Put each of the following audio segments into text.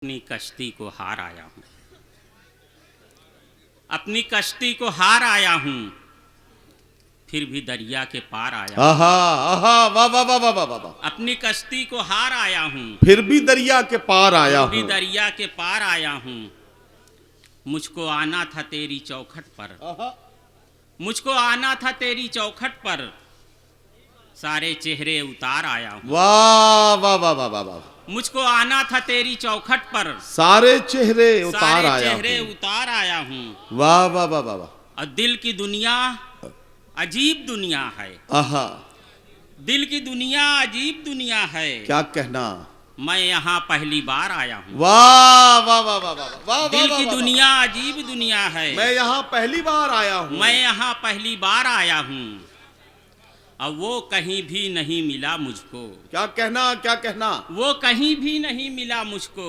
अपनी कश्ती को हार आया हूँ, अपनी कश्ती को हार आया हूँ, फिर भी दरिया के पार आया हूँ। आहा आहा वाह वाह वाह वाह वाह वाह। अपनी कश्ती को हार आया हूँ, फिर भी दरिया के पार आया फिर भी हूँ। दरिया के पार आया हूँ। मुझको आना था तेरी चौखट पर, मुझको आना था तेरी चौखट पर, सारे चेहरे उतार आया हूँ। वाह वाह वाह वाह वाह वाह। मुझको आना था तेरी चौखट पर, सारे चेहरे उतार सारे आया चेहरे हूँ। उतार आया हूँ। वाह वाह वाह वाह वाह। और दिल की दुनिया अजीब दुनिया है, आहा दिल की दुनिया अजीब दुनिया है। क्या कहना। मैं यहाँ पहली बार आया हूँ। वाह वाह वाह वाह वाह वाह। दिल की वाह, दुनिया अजीब दुनिया है। मैं यहाँ पहली बार आया हूँ। मैं यहाँ पहली बार आया हूँ। और वो कहीं भी नहीं मिला मुझको, क्या कहना क्या कहना। वो कहीं भी नहीं मिला मुझको,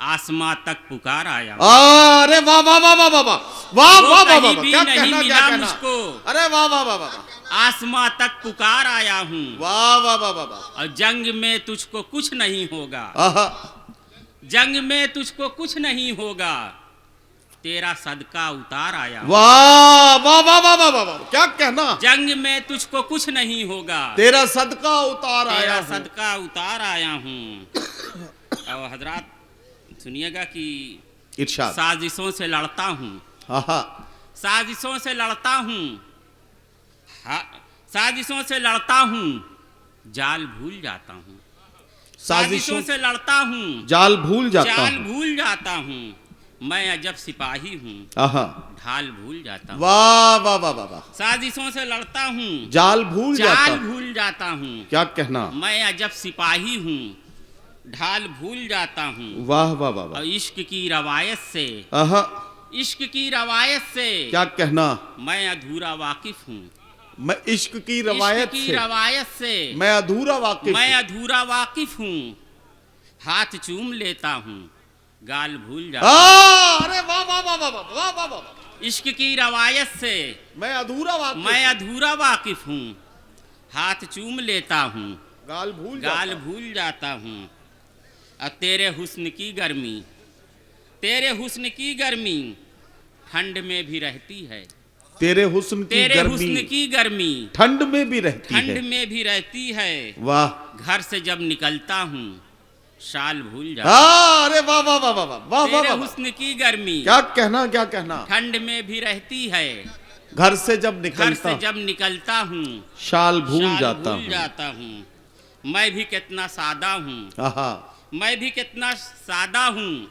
आसमां तक पुकार आया हूँ। अरे वाह वाह वाह वाह वाह वाह वाह वो वाह वाह कहीं वाह। भी क्या नहीं कहना मिला क्या कहना। मुझको, अरे वाह वाह वाह वाह। आसमां तक पुकार आया हूँ। वाह वाह वाह वाह वाह। और जंग में तुझको कुछ नहीं होगा, आहा जंग में तुझको कुछ नहीं होगा, तेरा सदका उतार आया हूँ। वाह वाह वाह वाह वाह वाह। क्या कहना। जंग में तुझको कुछ नहीं होगा, तेरा सदका उतार आया तेरा हूँ। सदका उतार आया हूँ। और हजरात सुनिएगा कि इरशाद। साजिशों से लड़ता हूँ, आहा साजिशों से लड़ता हूँ, साजिशों से लड़ता हूँ, जाल भूल जाता हूँ। साजिशों से लड़ता हूँ, जाल भूल जाता जाल हूँ। भूल जाता हूँ। मैं अजब सिपाही हूँ, आहा ढाल भूल जाता हूँ। वाह वाह वाह वाह वाह। साजिशों से लड़ता हूँ, जाल भूल जाता जाल हूँ। भूल जाता हूँ। क्या कहना। मैं अजब सिपाही हूँ, ढाल भूल जाता हूँ। वाह वाह वाह वाह। और इश्क की रवायत से, आहा इश्क की रवायत से क्या कहना। मैं अधूरा वाकिफ हूँ। मैं इश्क की रवायत इश्क की से रवायत से मैं अधूरा वाकिफ मैं हूँ। अधूरा वाकिफ हूँ। हाथ चूम लेता हूँ, गाल भूल जाता अरे वाह वाह वाह वाह वाह वाह वाह वाह। हूँ। इश्क की रवायत से मैं अधूरा वाकिफ मैं अधूरा वाकिफ हूँ। हाथ चूम लेता हूँ, गाल भूल गाल जाता हूँ। भूल जाता हूँ। और तेरे हुस्न की गर्मी, तेरे हुस्न की गर्मी ठंड में भी रहती है। तेरे हुस्न की तेरे गर्मी हुस्न की गर्मी ठंड में भी रहती ठंड है। में भी रहती है। वाह। घर से जब निकलता हूँ, शाल भूल जाता अरे वाह वाह वाह वाह वाह वाह हूँ। तेरे वाह। हुस्न की गर्मी क्या कहना क्या कहना। ठंड में भी रहती है। घर से जब घर निकलता से जब निकलता हूँ, शाल भूल शाल जाता भूल हूँ। जाता हूँ। मैं भी कितना सादा हूँ, आहा मैं भी कितना सादा हूँ,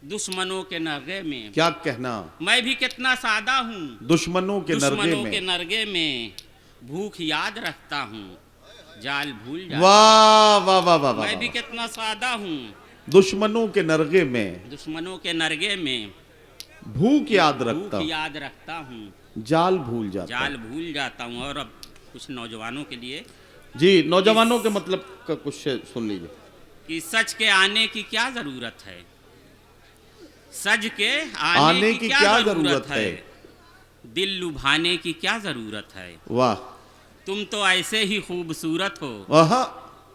दुश्मनों के नरगे में। क्या कहना। मैं भी कितना सादा हूँ, दुश्मनों के नरगे दुश्मनों के में। नरगे में। भूख याद रखता हूँ, जाल भूल जाता हूँ। वाह वाह वाह वाह वाह मैं भी वाह। कितना सादा हूँ, दुश्मनों के नरगे में दुश्मनों के नरगे में। भूख याद रखता भूख हूँ, याद रखता हूँ, जाल भूल जाता जाल हूँ। भूल जाता हूँ। और अब कुछ नौजवानों के लिए जी नौजवानों के मतलब का कुछ सुन लीजिए। कि सच के आने की क्या जरूरत है, सज के आने की क्या जरूरत है, दिल लुभाने की क्या जरूरत है। वाह। तुम तो ऐसे ही खूबसूरत हो, वाह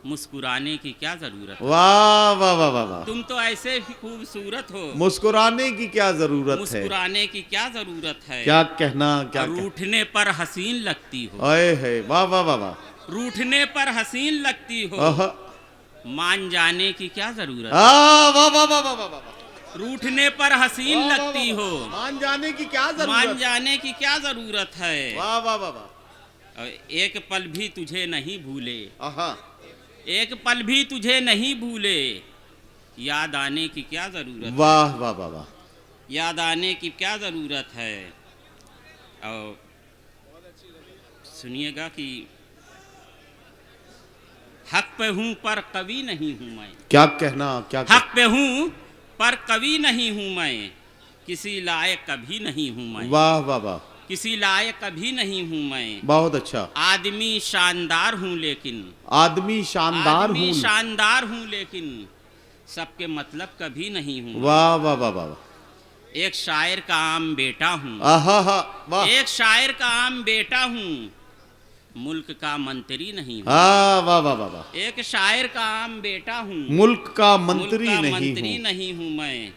मुस्कुराने की क्या जरूरत है। वाह वाह वाह वाह वाह। तुम तो ऐसे ही खूबसूरत हो, मुस्कुराने की क्या जरूरत है। मुस्कुराने की क्या जरूरत है। क्या कहना क्या और रूठने पर हसीन लगती हो, आए है वाह वाह वाह वाह। रूठने पर हसीन लगती हो, आहा मान जाने की क्या जरूरत है। वाह वाह वाह वाह वाह वाह। रूठने पर हसीन वाह, वाह, लगती वाह, हो, वाह। मान जाने की क्या जरूरत। मान जाने की क्या जरूरत है। वाह वाह वाह वाह। और एक पल भी तुझे नहीं भूले, आहा एक पल भी तुझे नहीं भूले, याद आने की क्या जरूरत है। वाह वाह वाह वाह। याद आने की क्या जरूरत है। और सुनिएगा कि हक पे हूं पर कवि नहीं हूं मैं, क्या कहना क्या हक पे हूं पर कवि नहीं हूं मैं, किसी लायक कभी नहीं हूं मैं, वाह वाह वाह। किसी लायक कभी नहीं हूं मैं। बहुत अच्छा। आदमी शानदार हूं लेकिन, आदमी शानदार आदमी हूँ। शानदार हूं लेकिन, सबके मतलब कभी नहीं हूं। वाह वाह वाह वाह। एक शायर का आम बेटा हूं, आहा हा वाह। एक शायर का आम बेटा हूं, मुल्क का मंत्री नहीं हूँ। हाँ, वाह वाह वाह वाह। एक शायर का आम बेटा हूँ। मुल्क का मंत्री मुल्क का नहीं मंत्री हूँ। नहीं हूँ मैं।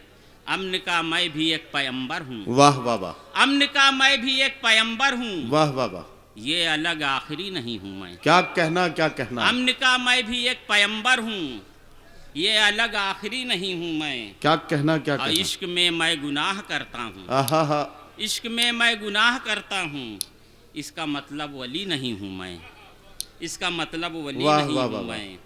अमन का मैं भी एक पैगंबर हूँ। वाह वाह वाह। अमन का मैं भी एक पैगंबर हूँ। वाह वाह वाह। ये अलग आखिरी नहीं हूँ मैं। क्या कहना, क्या कहना। अमन का मैं भी एक पैगंबर हूँ। ये अलग आखिरी नहीं हूँ मैं। क्या कहना, क्या और कहना। इश्क में मैं गुनाह करता हूँ। आहा हा। इश्क में मैं गुनाह करता हूँ। इसका मतलब वली नहीं हूँ मैं। इसका मतलब वली वाह नहीं वाह हूँ वाह वाह। मैं।